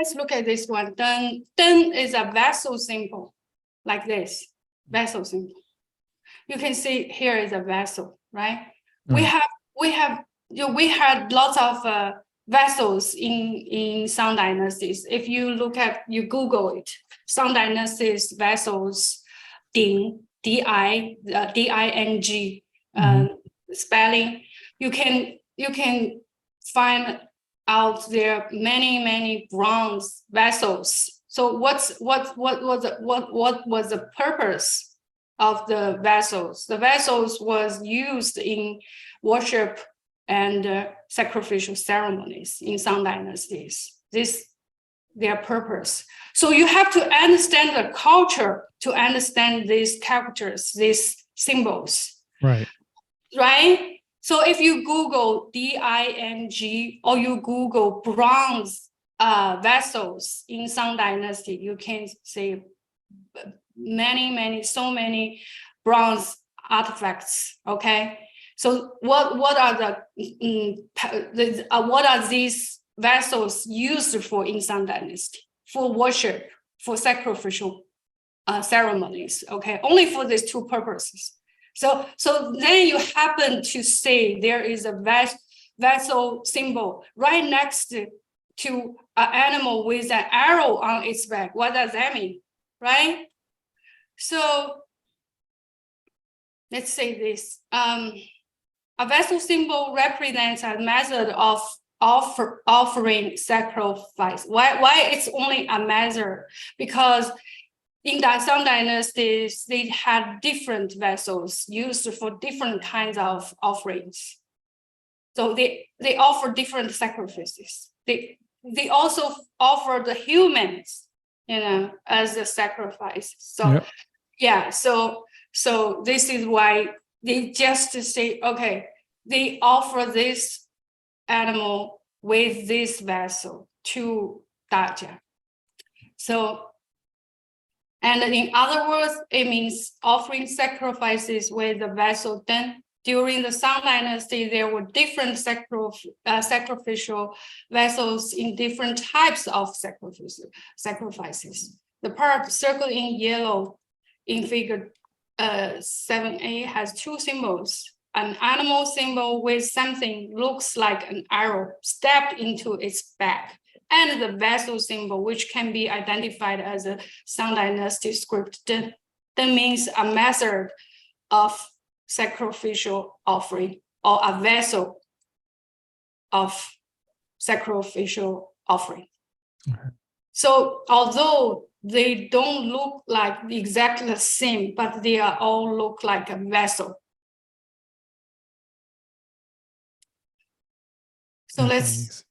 let's look at this one. Then is a vessel symbol, like this, vessel symbol. You can see here is a vessel, right? We had lots of vessels in Shang dynasties. If you look at, you Google it, Shang dynasties vessels, Ding, D-I-N-G, spelling, you can find out there are many bronze vessels. So what was the purpose of the vessels? The vessels was used in worship and sacrificial ceremonies in some dynasties. This their purpose. So you have to understand the culture to understand these characters, these symbols. Right. Right? So if you Google D-I-N-G or you Google bronze vessels in Shang dynasty, you can see so many bronze artifacts. Okay. So what are what are these vessels used for in Shang dynasty? For worship, for sacrificial ceremonies. Okay, only for these two purposes. So then you happen to say there is a vessel symbol right next to an animal with an arrow on its back. What does that mean, right? So let's say this. A vessel symbol represents a method of offering sacrifice. Why it's only a method? Because in some dynasties, they had different vessels used for different kinds of offerings. So they offer different sacrifices. They also offer the humans, as a sacrifice. So so this is why they just say, okay, they offer this animal with this vessel to Daja. So, and in other words, it means offering sacrifices with the vessel. Then during the Shang dynasty, there were different sacrificial vessels in different types of sacrifices. The part circled in yellow in figure 7A has two symbols. An animal symbol with something looks like an arrow stabbed into its back, and the vessel symbol, which can be identified as a Shang dynasty script, that means a method of sacrificial offering or a vessel of sacrificial offering. Okay. So although they don't look like exactly the same, but they all look like a vessel. So let's,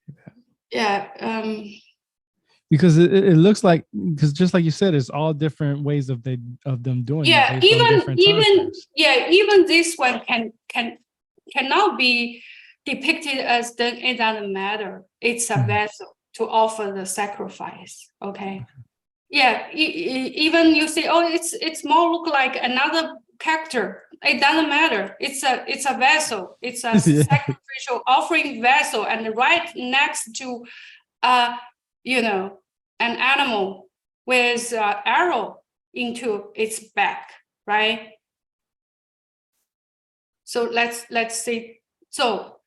because it looks like, because just like you said, it's all different ways of them doing it. Even this one cannot be depicted as it doesn't matter. It's a vessel to offer the sacrifice. Okay. Yeah. Even you say, oh, it's more look like another character. It doesn't matter. It's a vessel. It's a sacrificial offering vessel, and right next to an animal with an arrow into its back, right? So let's see. So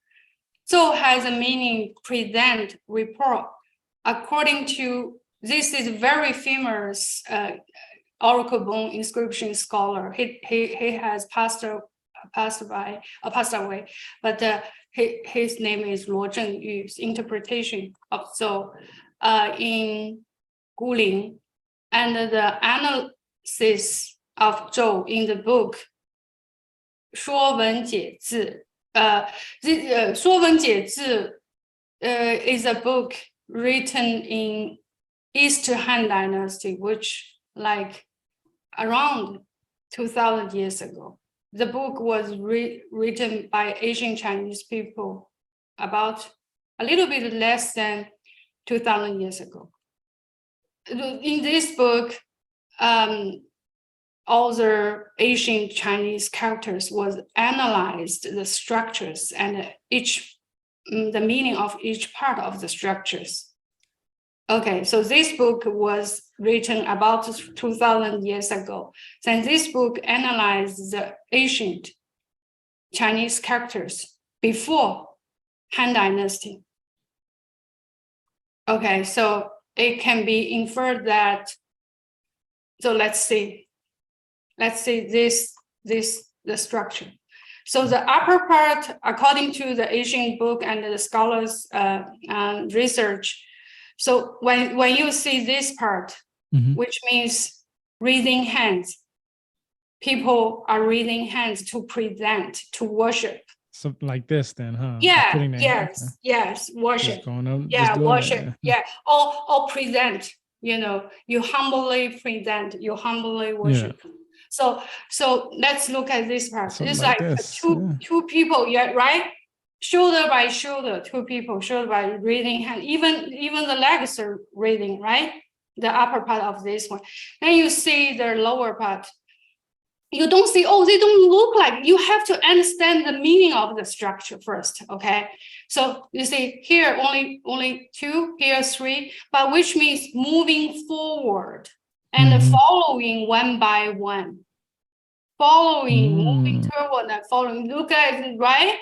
has a meaning present, report. According to this is very famous oracle bone inscription scholar. He has passed away, but his name is Luo Zhengyu's interpretation of Zhou in Guling, and the analysis of Zhou in the book 说文解字. 说文解字 is a book written in East Han Dynasty, which like around 2,000 years ago. The book was written by Asian Chinese people about a little bit less than 2,000 years ago. In this book, all the Asian Chinese characters was analyzed, the structures and the meaning of each part of the structures. Okay, so this book was written about 2,000 years ago. Then this book analyzed the ancient Chinese characters before Han Dynasty. Okay, so it can be inferred that, so let's see the structure. So the upper part, according to the Asian book and the scholars' research, so when you see this part, which means raising hands, people are raising hands to present, to worship. So like this then, huh? Yeah, Yes, yes, worship. Just going up, Yeah, just doing worship. that, Yeah, or present, you humbly present, you humbly worship. So let's look at this part. Something It's like like this, two people, yeah, right? Shoulder by shoulder, two people, shoulder by raising hand. Even the legs are raising, right? The upper part of this one. Then you see the lower part. You don't see, oh, they don't look like, you have to understand the meaning of the structure first, okay? So you see here only two, here three, but which means moving forward and following one by one. Moving toward and following. Look at it, right?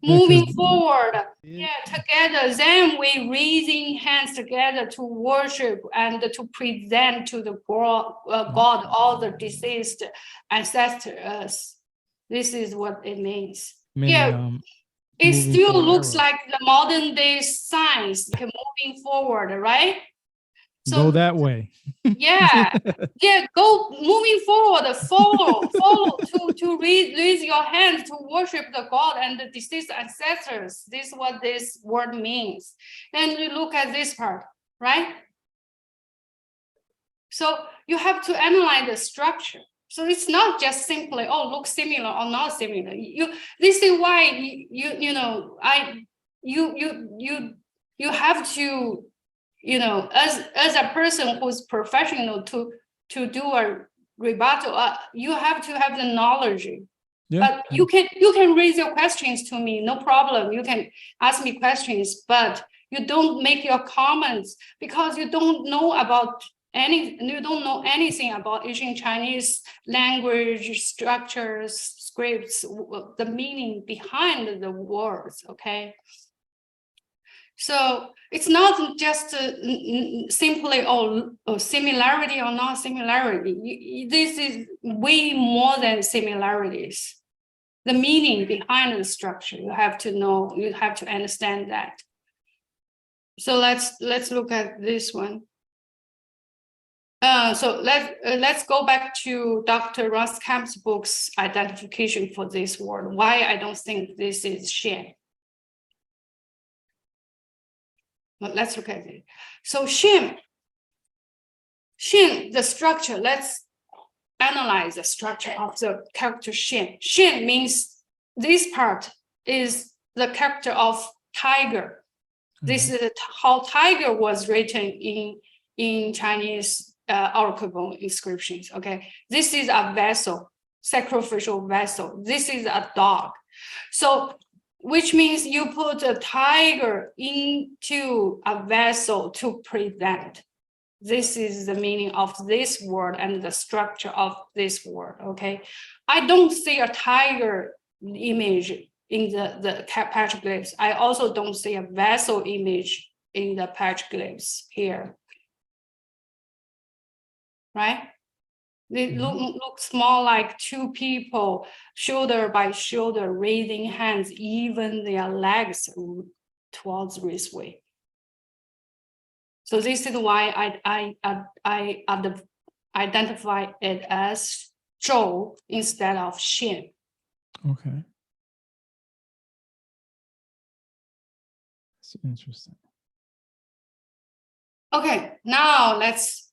Moving forward, yeah, together. Then we raising hands together to worship and to present to the God all the deceased ancestors. This is what it means. It still looks like the modern day science, like moving forward, right? So, go that way. Go moving forward, follow to raise your hands to worship the God and the deceased ancestors. This is what this word means. Then we look at this part, right? So you have to analyze the structure. So it's not just simply, oh, look similar or not similar. This is why you have to, as a person who's professional to do a rebuttal, you have to have the knowledge. But you can raise your questions to me, no problem. You can ask me questions, but you don't make your comments because you don't know anything about Asian Chinese language, structures, scripts, the meaning behind the words, okay? So it's not just simply similarity or not similarity. This is way more than similarities. The meaning behind the structure, you have to know, you have to understand that. So let's look at this one. So let's go back to Dr. Roskamp's book's identification for this word. Why I don't think this is Shen. But let's look at it. So Shen, the structure, let's analyze the structure of the character Shen. Shen means this part is the character of tiger. This is how tiger was written in Chinese oracle inscriptions, okay? This is a vessel, sacrificial vessel. This is a dog. So which means you put a tiger into a vessel to present. This is the meaning of this word and the structure of this word, okay? I don't see a tiger image in the petroglyphs. I also don't see a vessel image in the petroglyphs here, right? It looks more like two people, shoulder by shoulder, raising hands, even their legs towards this way. So this is why I identify it as Zhou instead of Shen. Okay. That's interesting. Okay, now let's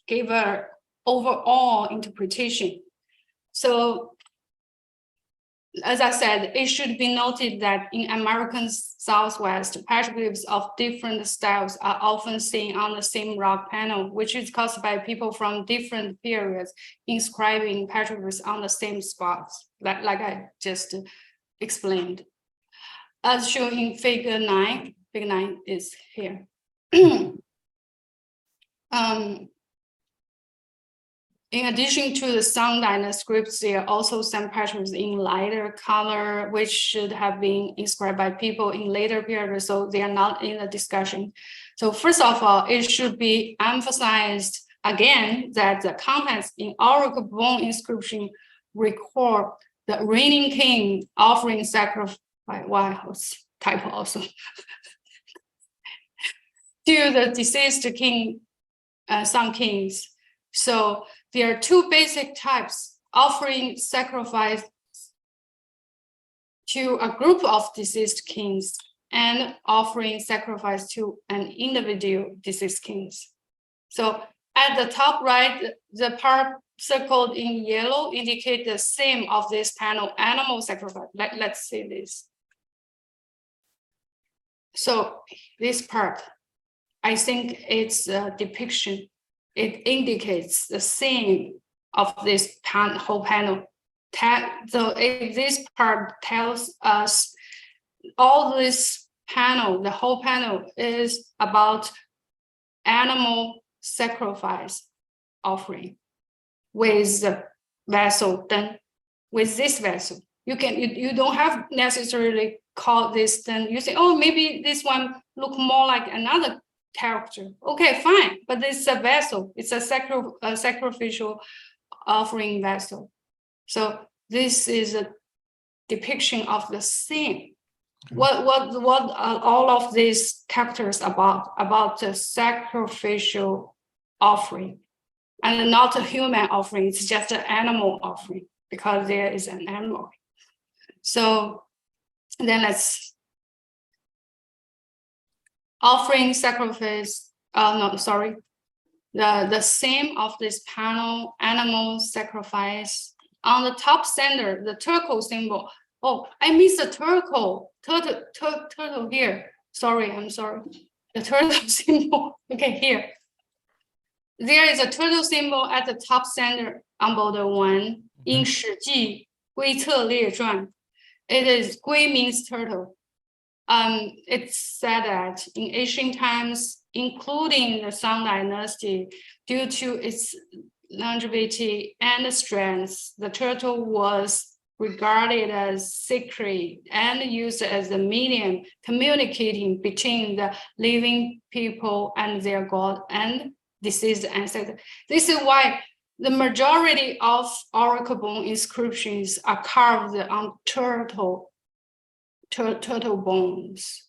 give a overall interpretation. So, as I said, it should be noted that in American Southwest, petroglyphs of different styles are often seen on the same rock panel, which is caused by people from different periods inscribing petroglyphs on the same spots, like I just explained. As shown in figure 9, figure 9 is here. In addition to the Shang Dynasty scripts, there are also some patterns in lighter color, which should have been inscribed by people in later periods, so they are not in the discussion. So first of all, it should be emphasized again that the contents in oracle bone inscription record the reigning king offering sacrifice, type also, to the deceased king, some kings. So there are two basic types: offering sacrifice to a group of deceased kings and offering sacrifice to an individual deceased kings. So at the top right, the part circled in yellow indicate the theme of this panel, animal sacrifice. Let's see this. So this part, I think it's a depiction. It indicates the theme of this whole panel. So this part tells us all this panel, the whole panel is about animal sacrifice offering with the vessel. Then with this vessel, you don't have necessarily call this. Then you say, oh, maybe this one look more like another character. Okay, fine, but this is a vessel. It's a sacrificial offering vessel. So this is a depiction of the theme. What all of these characters about the sacrificial offering, and not a human offering. It's just an animal offering because there is an animal. So then let's offering sacrifice. No, sorry. The theme of this panel, animal sacrifice. On the top center, the turtle symbol. Oh, I missed the turtle here. Sorry, I'm sorry. The turtle symbol. Okay, here. There is a turtle symbol at the top center on border 1 in 史记龟策列传. It is 龟 means turtle. It's said that in ancient times, including the Shang Dynasty, due to its longevity and strength, the turtle was regarded as sacred and used as a medium communicating between the living people and their god and deceased ancestors. This is why the majority of oracle bone inscriptions are carved on turtle bones,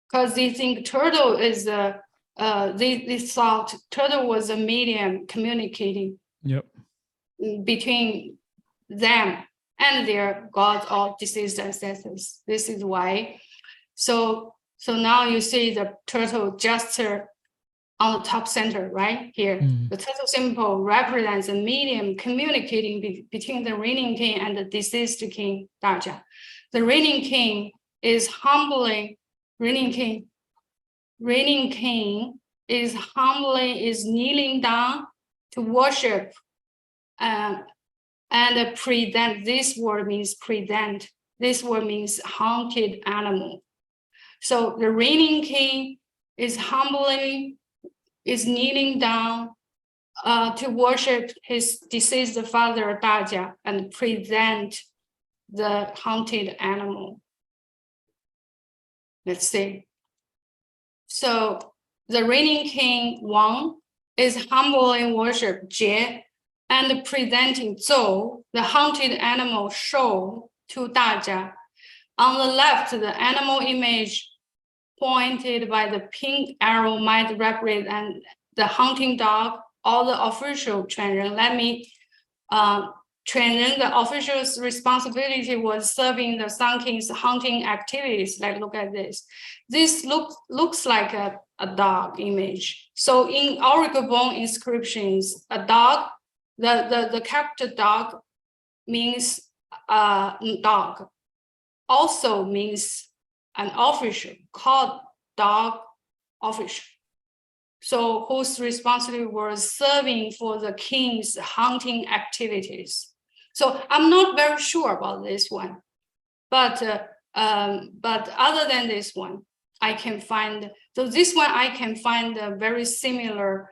because they think turtle is they thought turtle was a medium communicating between them and their gods or deceased ancestors. This is why. So now you see the turtle gesture on the top center, right here. The turtle symbol represents a medium communicating between the reigning king and the deceased king, Dajia. The reigning king is kneeling down to worship and present. This word means present. This word means haunted animal. So the reigning king is kneeling down to worship his deceased father Dajia and present the haunted animal. Let's see. So the reigning king Wang is humbly worship Jie and presenting Zhou, the haunted animal show, to Dajia. On the left, the animal image pointed by the pink arrow might represent the hunting dog or the official trainer. Let me trainer. The official's responsibility was serving the Sun King's hunting activities. Like, look at this. This looks like a dog image. So in oracle bone inscriptions, a dog, the character dog means dog. Also means an official called dog official. So whose responsibility was serving for the king's hunting activities. So I'm not very sure about this one, but other than this one, I can find, so this one I can find a very similar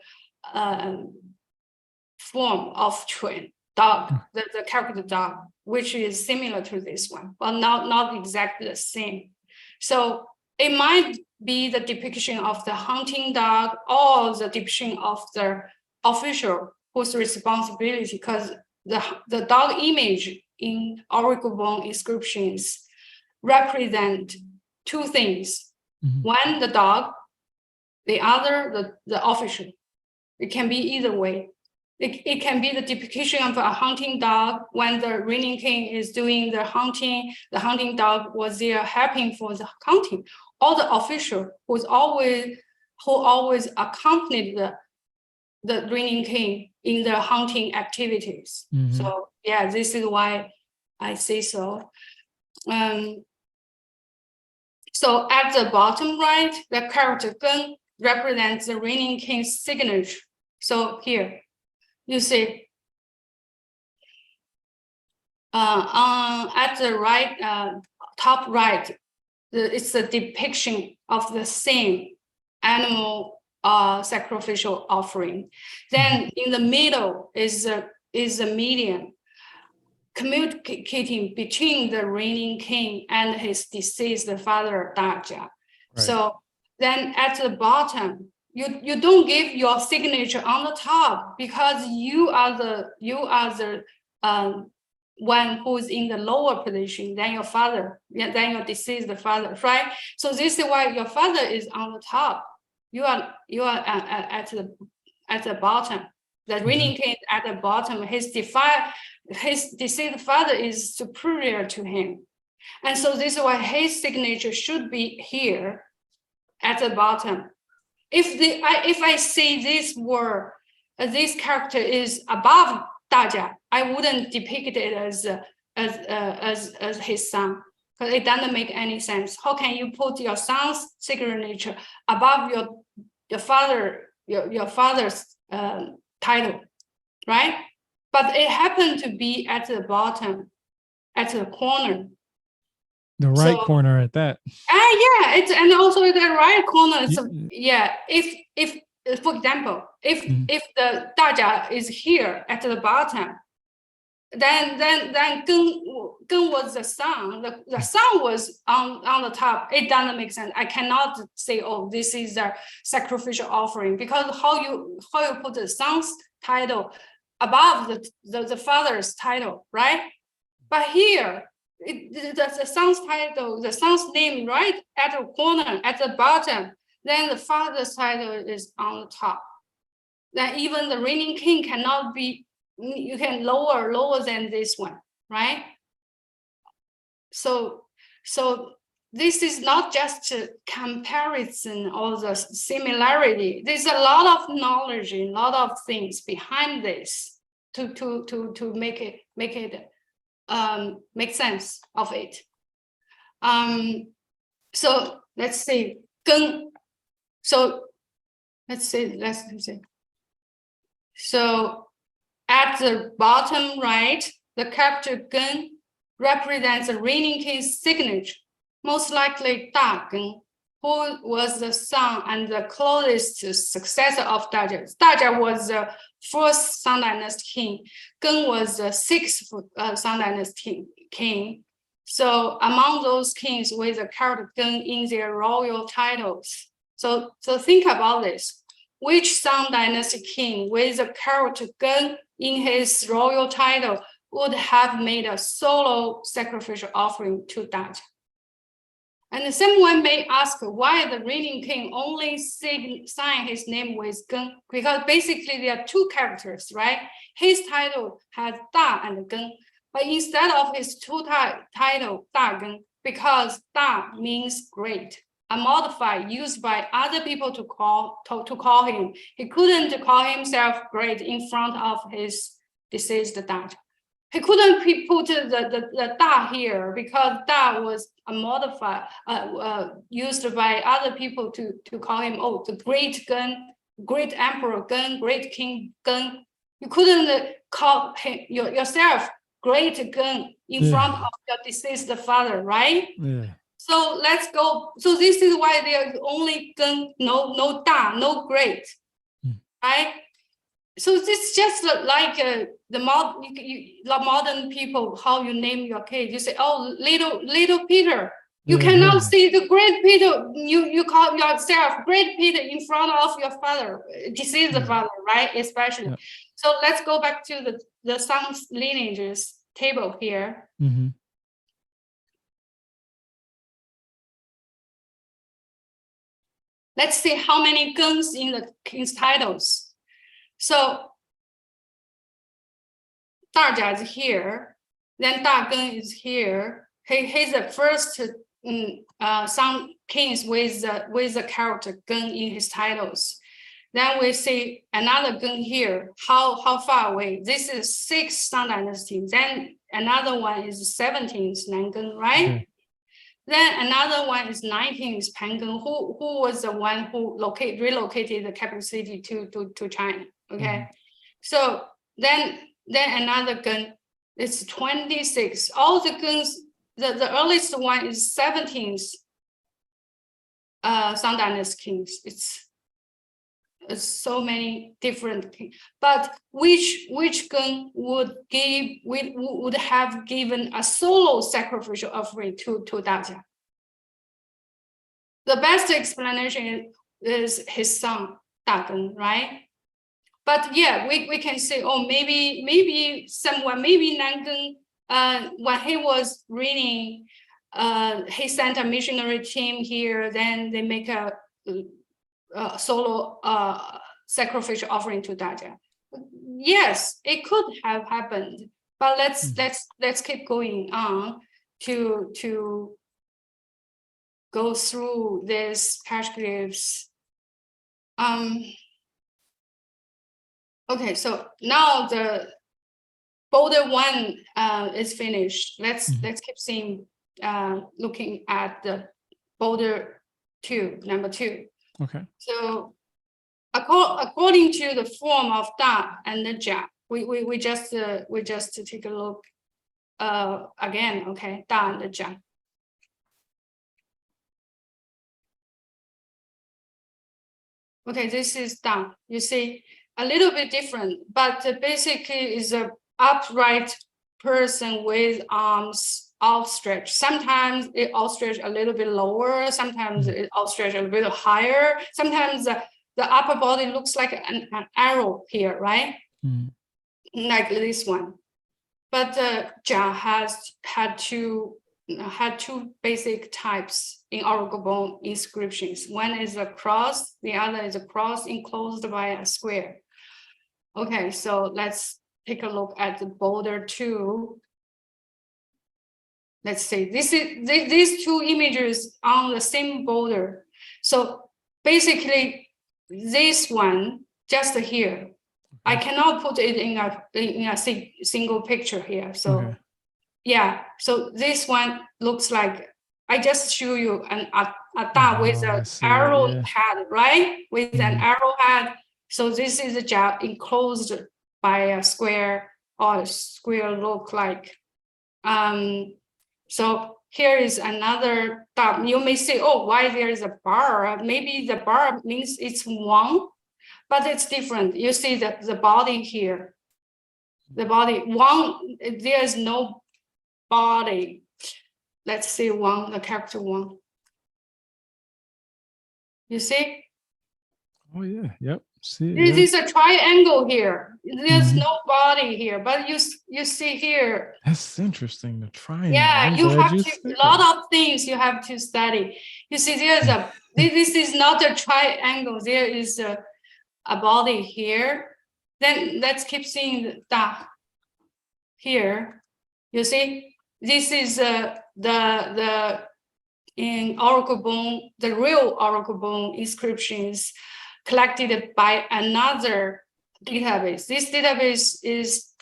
form of twin dog, the character dog, which is similar to this one, but not exactly the same. So it might be the depiction of the hunting dog or the depiction of the official whose responsibility, because the dog image in oracle bone inscriptions represent two things. One, the dog, the other, the official. It can be either way. It can be the depiction of a hunting dog when the reigning king is doing the hunting dog was there helping for the hunting, or the official who always accompanied the reigning king in the hunting activities. So yeah, this is why I say so. So at the bottom right, the character gun represents the reigning king's signature. So here, you see, at the right, top right, it's a depiction of the same animal sacrificial offering. Then in the middle is a medium communicating between the reigning king and his deceased father, Daja. Right. So then at the bottom, you don't give your signature on the top because you are the one who's in the lower position than your father, than your deceased father, right? So this is why your father is on the top. You are at the bottom. The reigning king at the bottom. His deceased father is superior to him, and so this is why his signature should be here at the bottom. If I say this word, this character is above Daja, I wouldn't depict it as his son, because it doesn't make any sense. How can you put your son's signature above your father's title, right? But it happened to be at the bottom, at the corner. The right corner at that. Yeah, it's and also the right corner. So yeah, if for example, if the Daja is here at the bottom, then Geng was the son. The son was on the top. It doesn't make sense. I cannot say, oh, this is a sacrificial offering, because how you put the son's title above the father's title, right? But here, the son's title, the son's name right at the corner, at the bottom, then the father's title is on the top. Then even the reigning king cannot be, you can lower than this one, right? So this is not just a comparison or the similarity. There's a lot of knowledge, a lot of things behind this to make it make sense of it. So let's see, Geng. So let's see. So at the bottom right, the character Geng represents the reigning king's signature, most likely Da Geng, who was the son and the closest successor of Daja. Daja was the first Shang Dynasty king. Geng was the sixth Shang Dynasty king. So among those kings with the character Geng in their royal titles. So think about this. Which Shang Dynasty king with the character Geng in his royal title would have made a solo sacrificial offering to Daja? And someone may ask why the reigning king only signed his name with Geng, because basically there are two characters, right? His title has Da and Geng, but instead of his two title Da Geng, because Da means great, a modifier used by other people to call him. He couldn't call himself great in front of his deceased Daja. He couldn't put the Da here because Da was a modifier used by other people to call him, oh, the great Geng, great emperor Geng, great king Geng. You couldn't call him yourself great Geng in front of your deceased father, right? Yeah. So let's go. So this is why there's only gun, no da, no grade, right? So this just like the modern people, how you name your kid. You say, oh, little Peter. You cannot see the great Peter. You call yourself great Peter in front of your father, deceased father, right? Especially. Yeah. So let's go back to the son's lineages table here. Mm-hmm. Let's see how many guns in the king's titles. So Dajia is here, then Da Gen is here. He's the first some kings with the character Gen in his titles. Then we see another Gen here. How far away? This is 6th Shang Dynasty. Then another one is 17th Nangen, right? Okay. Then another one is 19th Pangen, who was the one who relocated the capital city to China. Okay, mm-hmm. So then another gun is 26. All the guns, the earliest one is 17th Shang Dynasty kings. It's so many different kings. But which gun would have given a solo sacrificial offering to Dajia? The best explanation is his son Da Gen, right? But yeah, we can say, oh, maybe someone, maybe Nangen, when he was reading, he sent a missionary team here, then they make a solo sacrificial offering to Dajia. Yes, it could have happened, but let's keep going on to go through this petroglyphs. Okay, so now the boulder 1 is finished. Let's keep seeing, looking at the boulder 2, number 2. Okay. So according to the form of Da and the Jia, we just take a look again. Okay, Da and the Jia. Okay, this is Da. You see, a little bit different, but basically is a upright person with arms outstretched. Sometimes it outstretched a little bit lower, sometimes it outstretched a little bit higher. Sometimes the upper body looks like an arrow here, right? Like this one. But Jia had two basic types in oracle bone inscriptions. One is a cross, the other is a cross enclosed by a square. Okay, so let's take a look at the boulder 2. Let's see, these 2 images on the same boulder. So basically, this one just here, I cannot put it in a single picture here. So yeah, so this one looks like, I just show you a Da with an arrowhead, right? With an arrowhead. So this is a Jia enclosed by a square, or a square look like. So here is another Da. You may say, oh, why there is a bar? Maybe the bar means it's one, but it's different. You see the body here. The body, one, there is no body. Let's see one, the character 1. You see? Oh yeah, yep. See, this is a triangle here. There's no body here, but you see here. That's interesting. The triangle. Yeah, you have to a lot of things you have to study. You see, there's a this is not a triangle. There is a body here. Then let's keep seeing the Da here. You see, this is the in oracle bone, the real oracle bone inscriptions collected by another database. This database is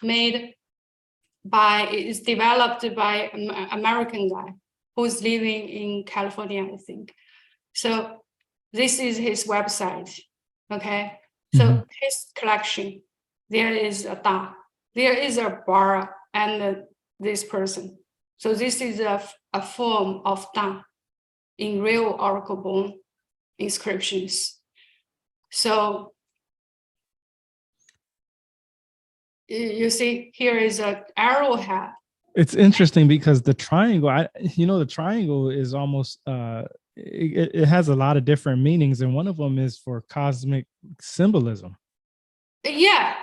developed by an American guy who's living in California, I think. So this is his website, okay? So his collection, there is a Da, there is a bar, and this person. So this is a form of Da. in real oracle bone inscriptions. So you see here is an arrowhead. It's interesting because the triangle, the triangle is almost it has a lot of different meanings, and one of them is for cosmic symbolism. Yeah,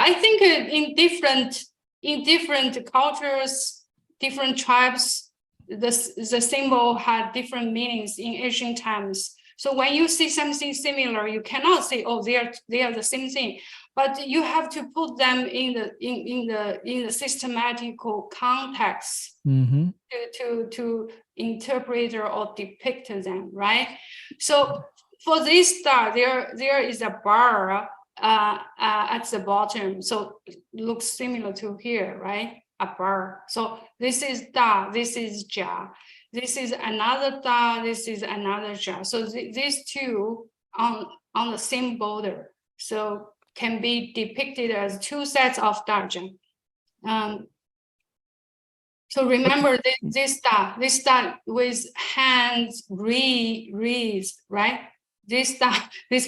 I think in different cultures, different tribes, the symbol had different meanings in ancient times. So when you see something similar, you cannot say, oh, they are the same thing, but you have to put them in the systematical context to interpret or depict them, right? So for this star, there is a bar at the bottom, so it looks similar to here, right? A bar. So this is Da, this is Ja, this is another Da, this is another Ja. So these two on the same border, so can be depicted as two sets of Da. So remember this Da with hands raised, right? This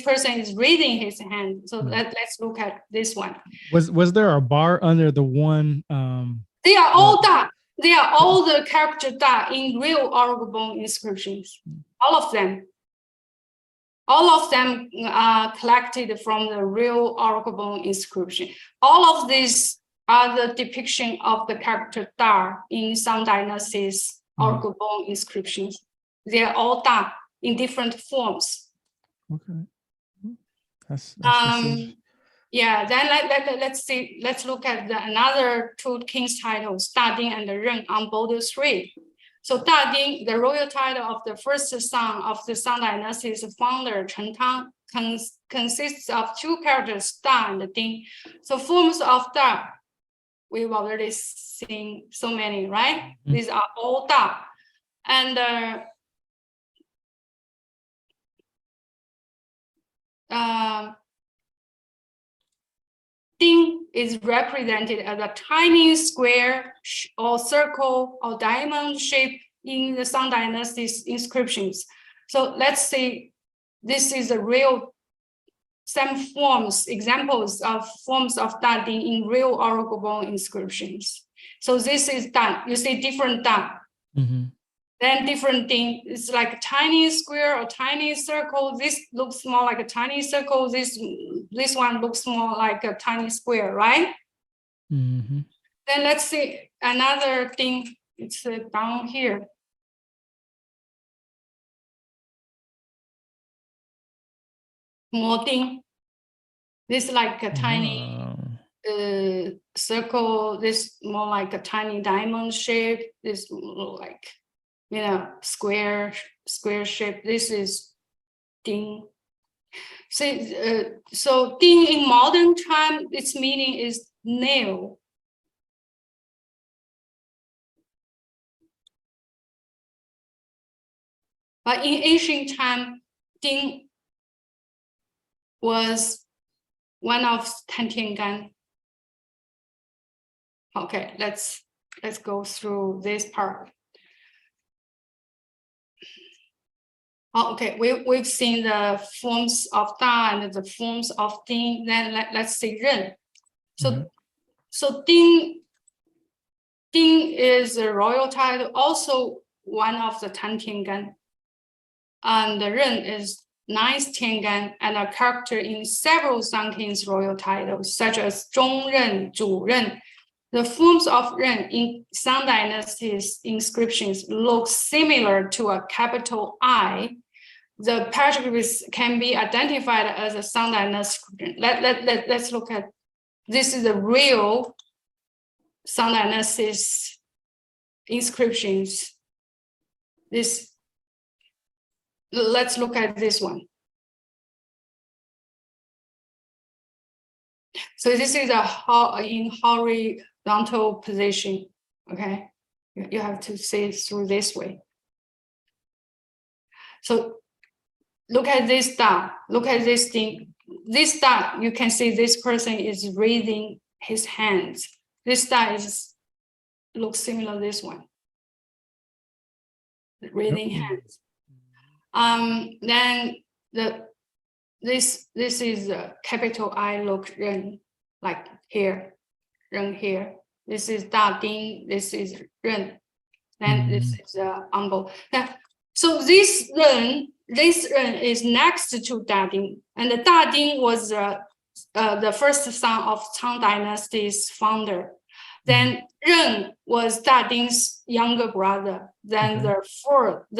person is raising his hand. So let's look at this one. Was there a bar under the one? They are all Da. They are all the character Da in real oracle bone inscriptions. All of them. All of them are collected from the real oracle bone inscription. All of these are the depiction of the character Da in some dynasties oracle bone inscriptions. They are all Da in different forms. Okay. That's yeah, then let's look at another two kings titles, Da Ding and Ren on border 3. So Da Ding, the royal title of the first son of the Song Dynasty's founder Chen Tang, consists of two characters, Da and Ding. So forms of Da, we've already seen so many, right? These are all Da. And Ding is represented as a tiny square or circle or diamond shape in the Song Dynasty's inscriptions. So let's say this is a real, some forms, examples of forms of Da Ding in real oracle bone inscriptions. So this is Da, you see different Da. Then different thing, it's like a tiny square or tiny circle. This looks more like a tiny circle. This one looks more like a tiny square, right? Then let's see another thing. It's down here. More thing. This like a tiny circle. This more like a tiny diamond shape. This like, square shape. This is Ding. So Ding in modern time, its meaning is nail. But in ancient time, Ding was one of 10 Tiangan. Okay, let's go through this part. Okay, we've seen the forms of Da and the forms of Ding. Then let's see Ren. So Ding is a royal title, also one of the 10 Tiangan. And Ren is 9th Tiangan and a character in several Song Kings royal titles, such as Zhongren, Zhuren. The forms of Ren in Song Dynasty's inscriptions look similar to a capital I. The petroglyphs can be identified as a Song Dynasty. Let's look at, this is the real Song Dynasty's inscriptions. Let's look at this one. So this is in horizontal position, okay? You have to see it through this way. So look at this Da, look at this thing. This Da, you can see this person is raising his hands. This Da looks similar to this one. Raising hands. Then this is a capital I look Ren, like here, Ren here. This is Da Ding, this is Ren. Then this is Ambo. So this Ren is next to Da Ding, and the Da Ding was the first son of Tang Dynasty's founder. Then Ren was Da Ding's younger brother. Then the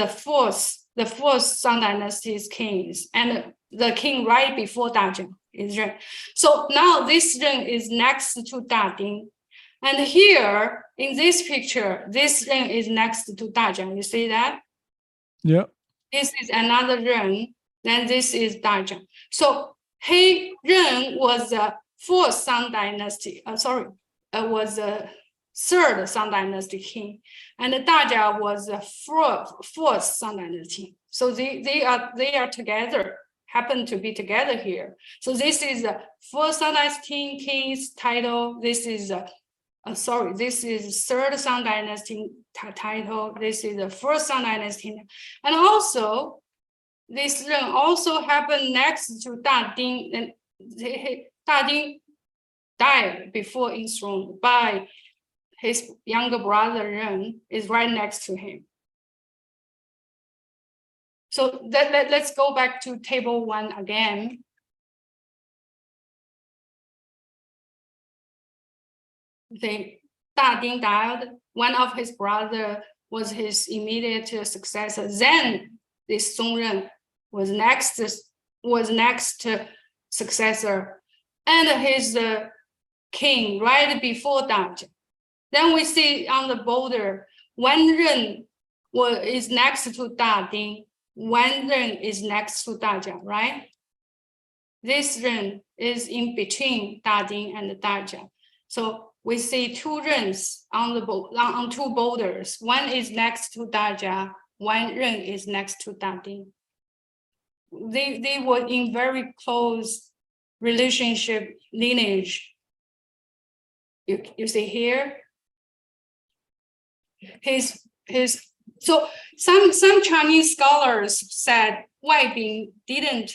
fourth Tang Dynasty's kings, and the king right before Da Jing is Ren. So now this Ren is next to Da Ding. And here in this picture, this Ren is next to Da Jing. You see that? Yeah. This is another Ren. Then this is Da Jing. So He Ren was the fourth Tang Dynasty. Was the third Tang Dynasty king, and Dajia was the fourth Tang Dynasty. So they are together, happen to be together here. So this is the fourth Tang Dynasty king's title. This is this is third Tang Dynasty title. This is the first Tang Dynasty, and also this Ren also happened next to Da Ding, and Da Ding died before enthroned by his younger brother Ren is right next to him. So let's go back to table 1 again. Da Ding died. One of his brother was his immediate successor. Then this Song Ren was next successor, and his king right before Dajia. Then we see on the border, one Ren is next to Da Ding, one Ren is next to Dajia, right? This Ren is in between Da Ding and Dajia. So we see two Rens on two borders. One is next to Dajia, one Ren is next to Da Ding. They were in very close relationship lineage. You see here, so some Chinese scholars said Wai Bing didn't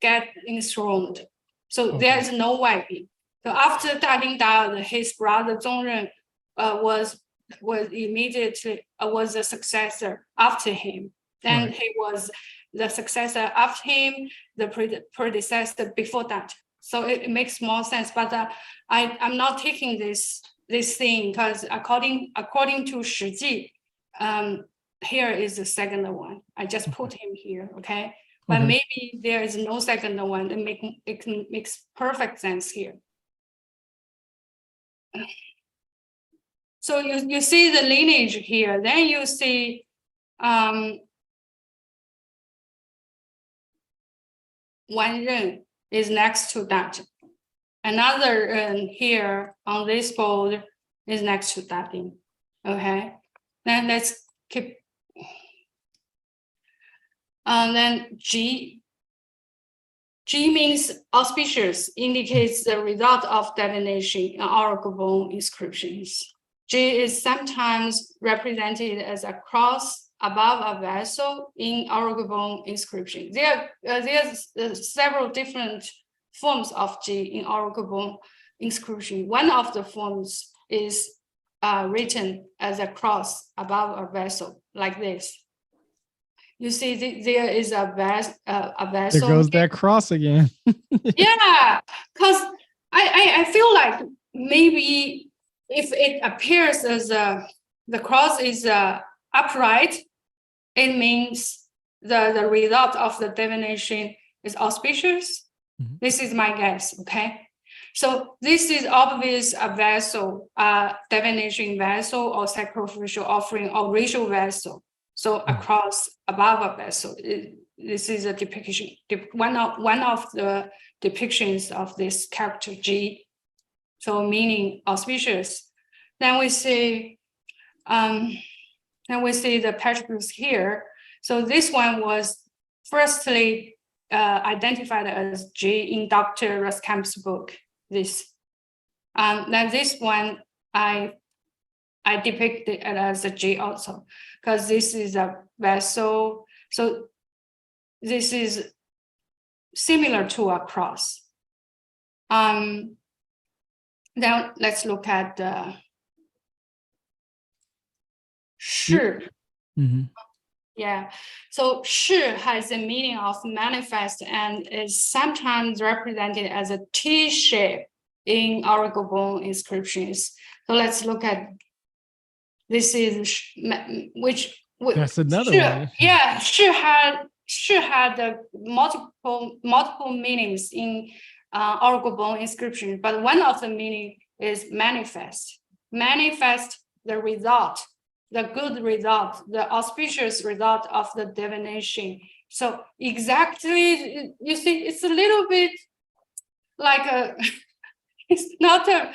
get enthroned, so there's no Wai Bing. So after Da Ding died, his brother Zongren was immediately was a successor after him. Then he was the successor after him, the predecessor before that. So it makes more sense, but I'm not taking this thing because according to Shi Ji, here is the second one. I just put him here, okay? But maybe there is no second one. It makes perfect sense here. So you see the lineage here. Then you see one Ren is next to that. Another Ren here on this board is next to that thing. Okay, then let's keep. Then G means auspicious, indicates the result of divination in oracle bone inscriptions. G is sometimes represented as a cross above a vessel in oracle bone inscription. There's several different forms of G in oracle bone inscription. One of the forms is written as a cross above a vessel, like this. You see, there is a vessel. There goes that cross again. Yeah, because I feel like maybe if it appears as the cross is upright, it means the result of the divination is auspicious. This is my guess, okay? So this is obvious a vessel, divination vessel or sacrificial offering or ritual vessel. So a cross above a vessel. This is a depiction, one of the depictions of this character G. So meaning auspicious. Then we see the petroglyphs here. So this one was firstly identified as G in Dr. Ruskamp's book. Then this one I depicted it as a G also, because this is a vessel. So this is similar to a cross. Then let's look at the shi. Yeah, so shi has the meaning of manifest and is sometimes represented as a T shape in oracle bone inscriptions. So let's look at this is which that's another one. Yeah, shi had the multiple meanings in oracle bone inscription, but one of the meaning is manifest. Manifest the result, the good result, the auspicious result of the divination. So exactly, you see, it's a little bit like a, it's not a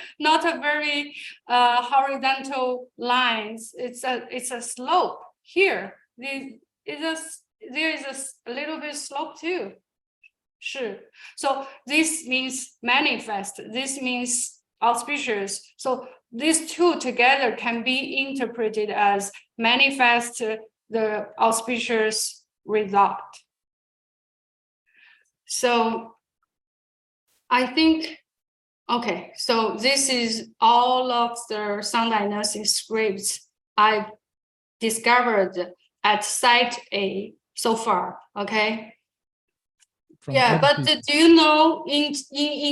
very horizontal lines. It's a slope here. There is a little bit slope too. Sure. So this means manifest. This means auspicious. So these two together can be interpreted as manifest the auspicious result. So I think, okay, so this is all of the Shang Dynasty scripts I discovered at site A so far, okay? Yeah, but do you know in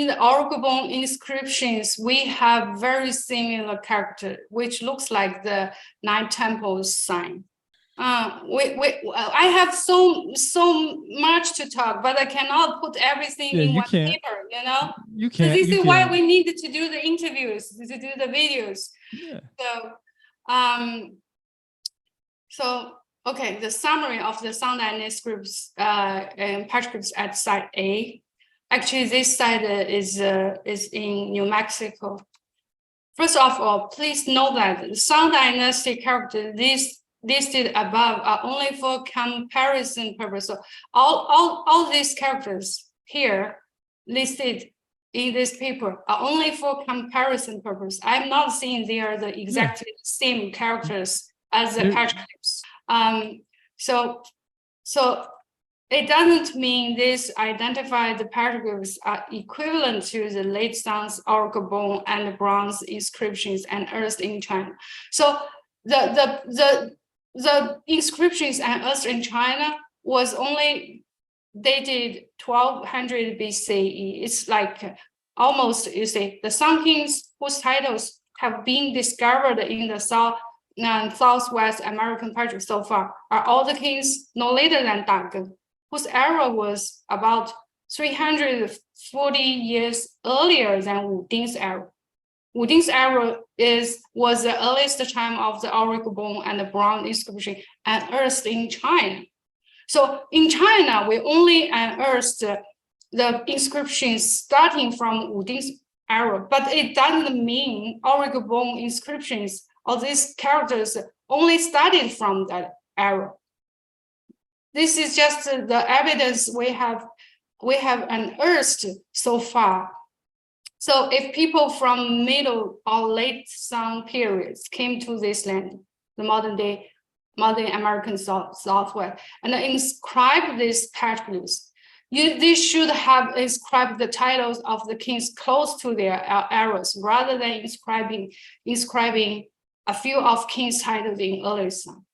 the oracle bone inscriptions, we have very similar character, which looks like the Nine Temples sign. I have so much to talk, but I cannot put everything in one paper, you know? You can't. So this is why we need to do the interviews, to do the videos. Yeah. So okay, the summary of the Shang Dynasty scripts and petroglyphs at site A. Actually, this site is in New Mexico. First of all, please know that the Shang Dynasty characters listed above are only for comparison purpose. So all these characters here listed in this paper are only for comparison purpose. I'm not saying they are the exactly same characters as the petroglyphs. So it doesn't mean this identified petroglyphs are equivalent to the late Shang's oracle bone and bronze inscriptions unearthed in China. So the inscriptions unearthed in China was only dated 1200 BCE. It's like almost, you see, the Shang kings whose titles have been discovered in the Southwest American petroglyphs so far are all the kings no later than Dageng, whose era was about 340 years earlier than Wu Ding's era. Wu Ding's era was the earliest time of the oracle bone and the bronze inscription unearthed in China. So in China, we only unearthed the inscriptions starting from Wu Ding's era, but it doesn't mean oracle bone inscriptions or these characters only started from that era. This is just the evidence we have unearthed so far. So if people from middle or late Shang periods came to this land, the modern American Southwest, and inscribed these petroglyphs, they should have inscribed the titles of the kings close to their eras rather than inscribing a few of kings' titles in early Shang.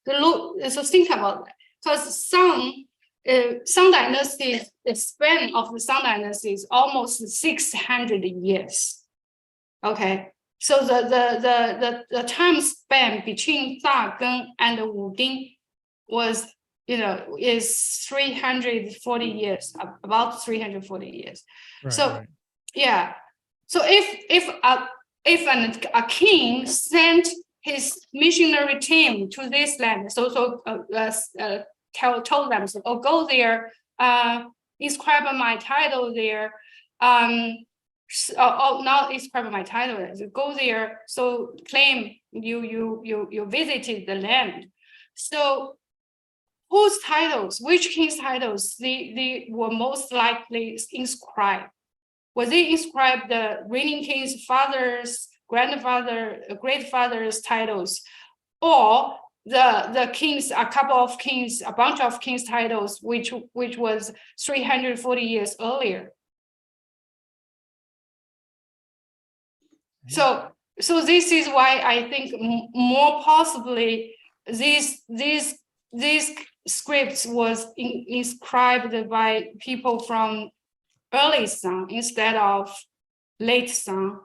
So think about that, because Shang Dynasty, the span of the Shang Dynasty is almost 600 years. Okay, so the time span between Dageng and Wu Ding was, is 340 years, about 340 years. Right. Yeah, so if a king sent his missionary team to this land, told them, so, go there, inscribe my title there, not inscribe my title, go there, so claim you visited the land. So whose titles, which king's titles they were most likely inscribed? Was they inscribed the reigning king's father's, grandfather, great father's titles, or the kings, a couple of kings, a bunch of kings titles, which was 340 years earlier. So this is why I think more possibly these scripts was inscribed by people from early Shang instead of late Shang.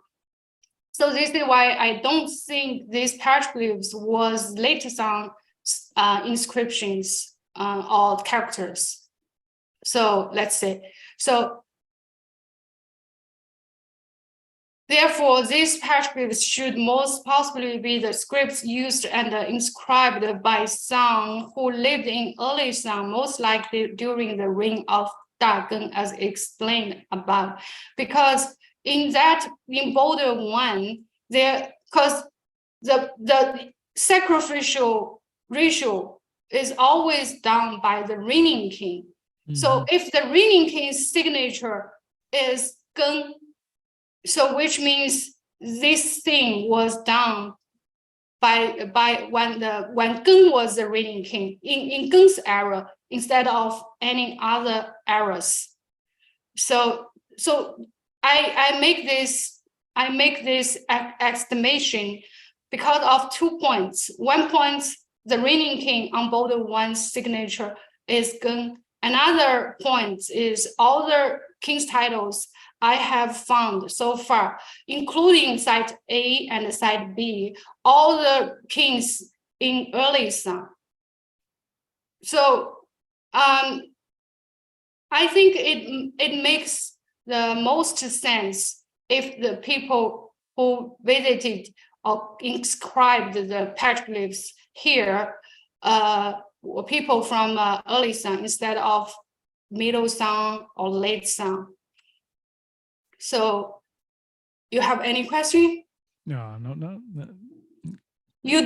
So this is why I don't think these petroglyphs was late Shang inscriptions or characters. So let's say, so therefore, these petroglyphs should most possibly be the scripts used and inscribed by Shang who lived in early Shang, most likely during the reign of Dageng, as explained above. Because in Boulder 1, because the sacrificial ritual is always done by the reigning king. Mm-hmm. So if the reigning king's signature is Geng, so which means this thing was done by when Geng was the reigning king in Geng's era instead of any other eras. So I make this estimation because of 2 points. 1 point, the reigning king on Boulder 1's signature is Geng. Another point is all the king's titles I have found so far, including site A and site B, all the kings in early Shang. So I think it makes the most sense if the people who visited or inscribed the petroglyphs here were people from early Shang instead of middle Shang or late Shang. So you have any question? No. You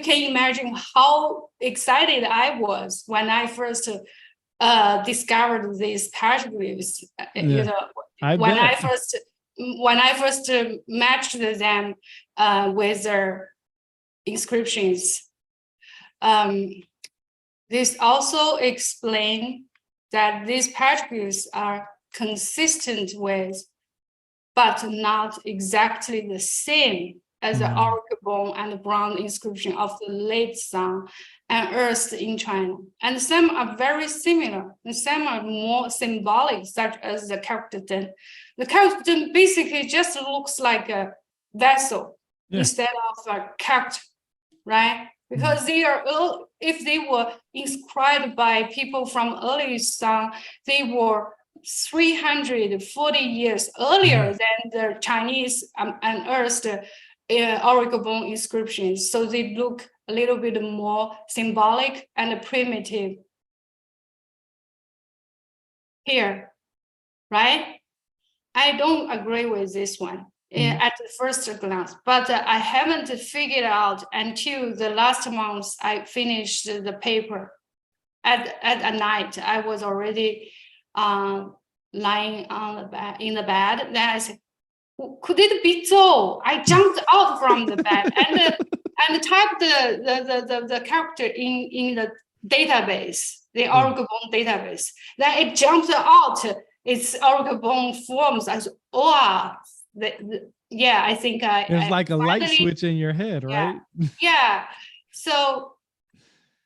can imagine how excited I was when I first discovered these petroglyphs. Yeah. You know, when I first matched them with their inscriptions. This also explains that these petroglyphs are consistent with, but not exactly the same as the oracle bone and bronze inscription of the late Shang unearthed in China. And some are very similar, and some are more symbolic, such as the character Den. The character Den basically just looks like a vessel instead of a character, right? Because they are, if they were inscribed by people from early Shang, they were 340 years earlier than the Chinese unearthed oracle bone inscriptions. So they look a little bit more symbolic and primitive here, right? I don't agree with this one at the first glance, but I haven't figured out until the last month I finished the paper. At night, I was already lying on the bed in the bed. Then I said, "Could it be Zhou?" I jumped out from the bed and typed the character in the database, the oracle bone database. Then it jumped out its oracle bone forms. I said, "Oh, yeah, I think There's like a light switch in your head, right?" Yeah. So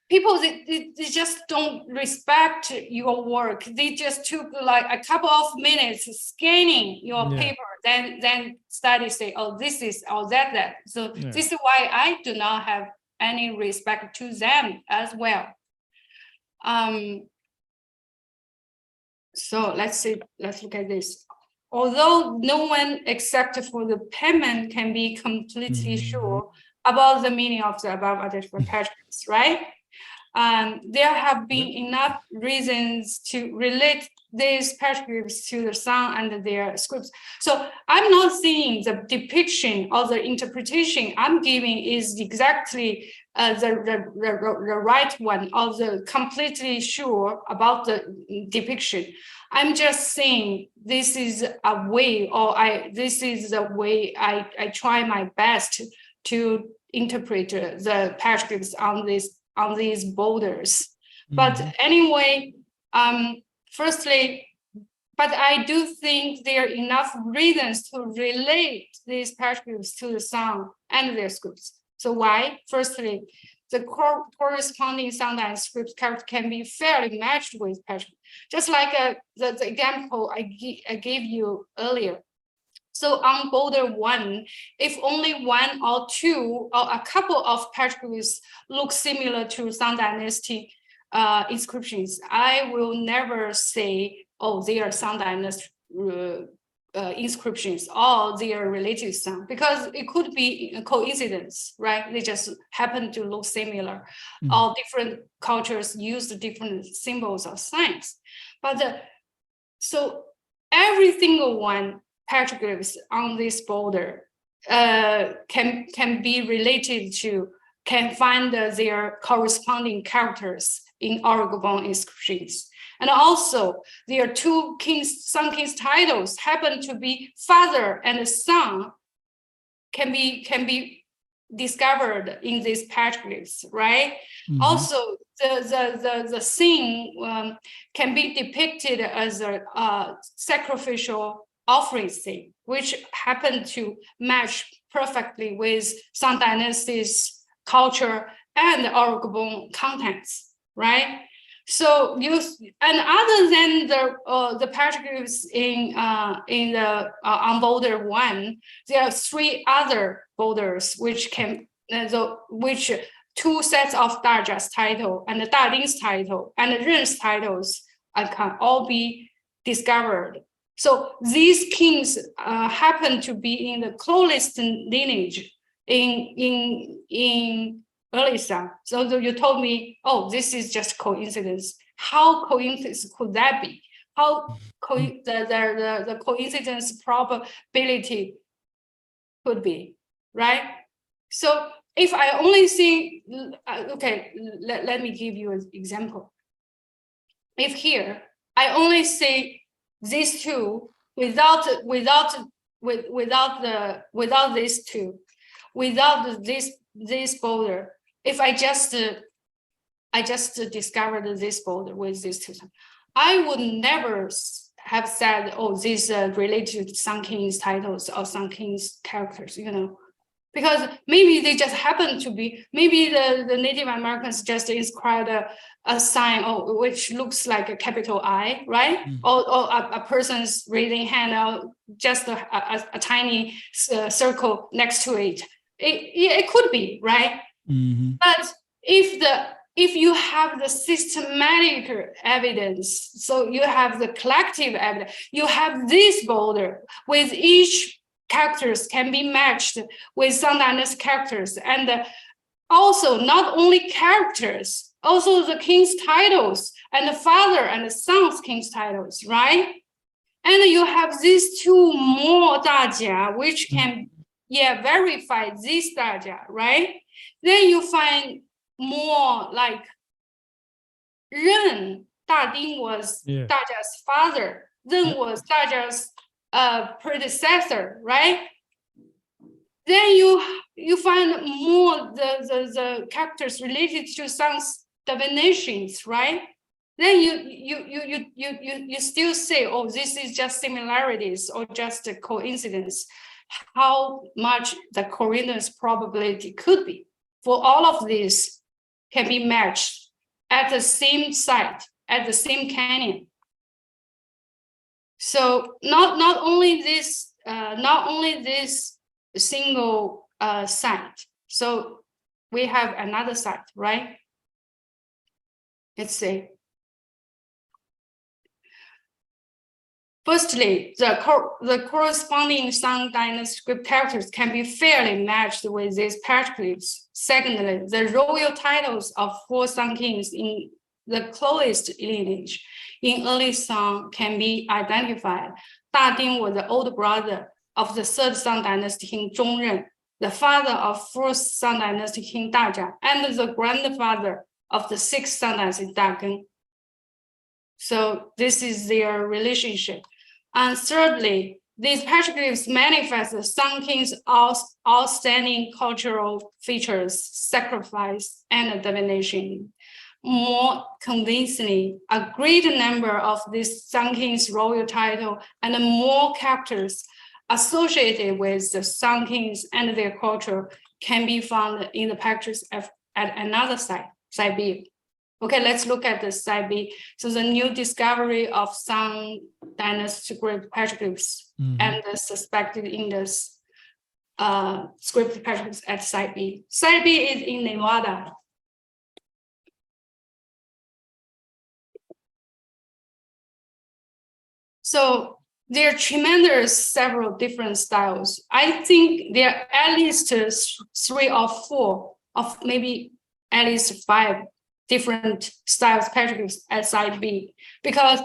people, they just don't respect your work. They just took like a couple of minutes scanning your paper, then study say, oh, this is, oh, that. So this is why I do not have any respect to them as well. So let's look at this. Although no one except for the penman can be completely sure about the meaning of the above identified petroglyphs, right? There have been enough reasons to relate these petroglyphs to the Shang and their scripts. So I'm not saying the depiction or the interpretation I'm giving is exactly the right one or the completely sure about the depiction. I'm just saying this is a way, or this is the way I try my best to interpret the petroglyphs on these borders. But anyway, firstly, but I do think there are enough reasons to relate these petroglyphs to the sun and their scripts. So why? Firstly, the corresponding Shang Dynasty script character can be fairly matched with petroglyphs, just like the example I gave you earlier. So on border 1, if only 1 or 2 or a couple of petroglyphs look similar to Shang Dynasty inscriptions, I will never say, oh, they are Shang Dynasty inscriptions or they are related to Shang, because it could be a coincidence, right? They just happen to look similar. All different cultures use different symbols or signs. But so every single one petroglyphs on this border can be related to, can find their corresponding characters in Orgobon inscriptions. And also, there are 2 Sun Kings titles happen to be father and son, can be discovered in these petroglyphs, right? Also, the scene can be depicted as a sacrificial offering scene, which happen to match perfectly with Shang Dynasty's culture and Orgobon contents, right? So and other than the petroglyphs in the on border 1, there are 3 other borders which can which 2 sets of Dajia's title and the Dading's title and the Ren's titles can all be discovered. So these kings happen to be in the closest lineage in early Shang. So you told me, oh, this is just coincidence. How coincidence could that be? How the coincidence probability could be, right? So if I only see, okay, let me give you an example. If here I only see these 2 without these 2, without this border, if I just discovered this border with these 2, I would never have said, oh, these are related to Sun King's titles or Sun King's characters, because maybe they just happen to be, maybe the Native Americans just inscribed a sign which looks like a capital I, right? Or a person's raising hand, or just a tiny circle next to it. It could be, right? But if you have the systematic evidence, so you have the collective evidence, you have this border with each characters can be matched with Shang Dynasty characters, and also not only characters, also the king's titles and the father and the son's king's titles, right? And you have these 2 more Dajia, which can verify this Dajia, right? Then you find more like Ren, Dading was Dajia's father, Ren was Dajia's predecessor, right? Then you find more the characters related to some divinations, right? Then you still say, oh, this is just similarities or just a coincidence. How much the coincidence probability could be for all of these can be matched at the same site, at the same canyon. So not only this single site. So we have another site, right? Let's see. Firstly, the corresponding Shang Dynasty script characters can be fairly matched with these petroglyphs. Secondly, the royal titles of 4 Shang kings in the closest lineage in early Shang can be identified. Dading was the older brother of the 3rd Shang Dynasty king Zhongren, the father of 4th Shang Dynasty king Dajia, and the grandfather of the 6th Shang Dynasty Dageng. So this is their relationship. And thirdly, these petroglyphs manifest the Sun King's outstanding cultural features, sacrifice, and divination. More convincingly, a great number of these Sun King's royal title and more characters associated with the Sun Kings and their culture can be found in the pictures at another site B. Okay, let's look at the site B. So the new discovery of Shang Dynasty script petroglyphs and the suspected Indus script petroglyphs at site B. Site B is in Nevada. So there are tremendous several different styles. I think there are at least 3 or 4 of maybe at least 5 different styles petroglyphs at site B, because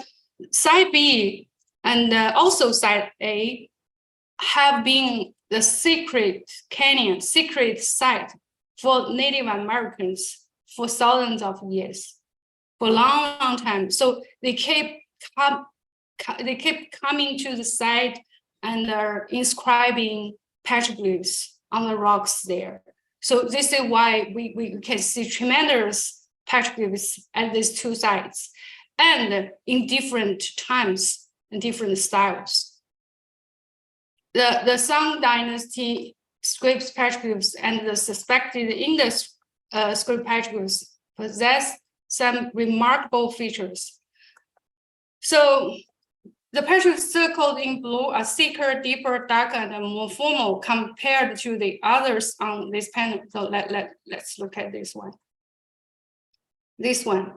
site B and also site A have been the secret canyon, secret site for Native Americans for thousands of years, for a long, long time. So they keep coming to the site and are inscribing petroglyphs on the rocks there. So this is why we can see tremendous petroglyphs at these 2 sites, and in different times and different styles. The Shang Dynasty script petroglyphs and the suspected Indus script petroglyphs possess some remarkable features. So the petroglyphs circled in blue are thicker, deeper, darker, and more formal compared to the others on this panel. So let's look at this one. This one.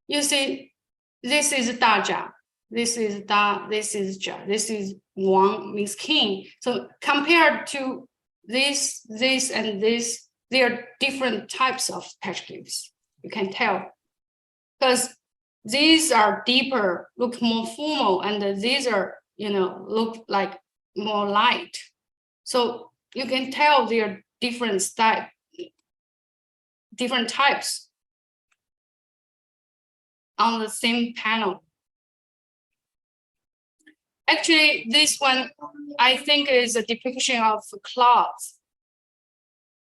You see, this is Daja. This is Da, this is Ja, this is Wang, means king. So compared to this, and this, there are different types of petroglyphs. You can tell. Because these are deeper, look more formal, and these are, look like more light. So you can tell there are different types on the same panel. Actually, this one, I think, is a depiction of clouds.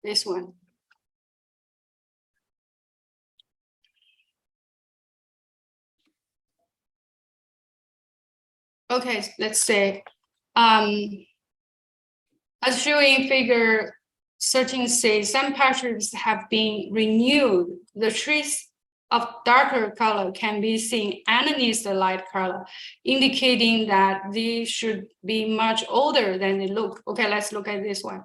This one. Okay, let's say, as shown in figure 13C, some petroglyphs have been renewed. The trees of darker color can be seen underneath the light color, indicating that these should be much older than they look. Okay, let's look at this one.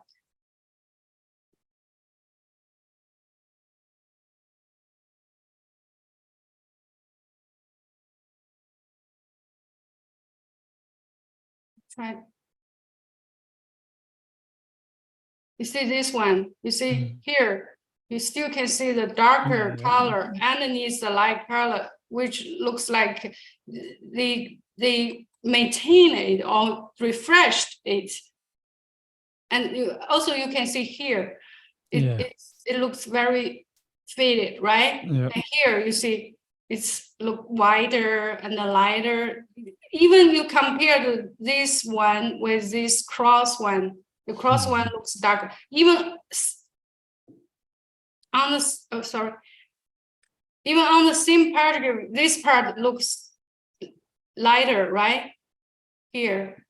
Right. You see this one, you see here, you still can see the darker color underneath the light color, which looks like they maintain it or refreshed it. And also you can see here, it looks very faded, right? Yep. And here you see it's look wider and lighter. Even you compare this one with this cross one, the cross one looks darker. Even on the even on the same part, this part looks lighter, right? Here.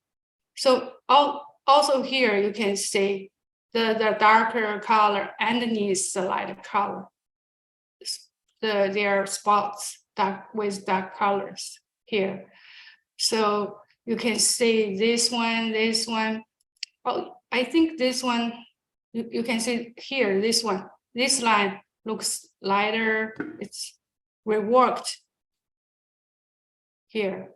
So also here you can see the darker color underneath the lighter color. There are spots with dark colors here. So you can see this one. Oh, I think this one, you can see here, this one. This line looks lighter, it's reworked here.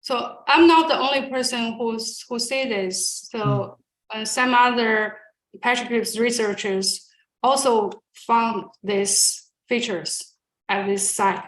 So I'm not the only person who say this. So some other petroglyphs researchers also found these features at this site.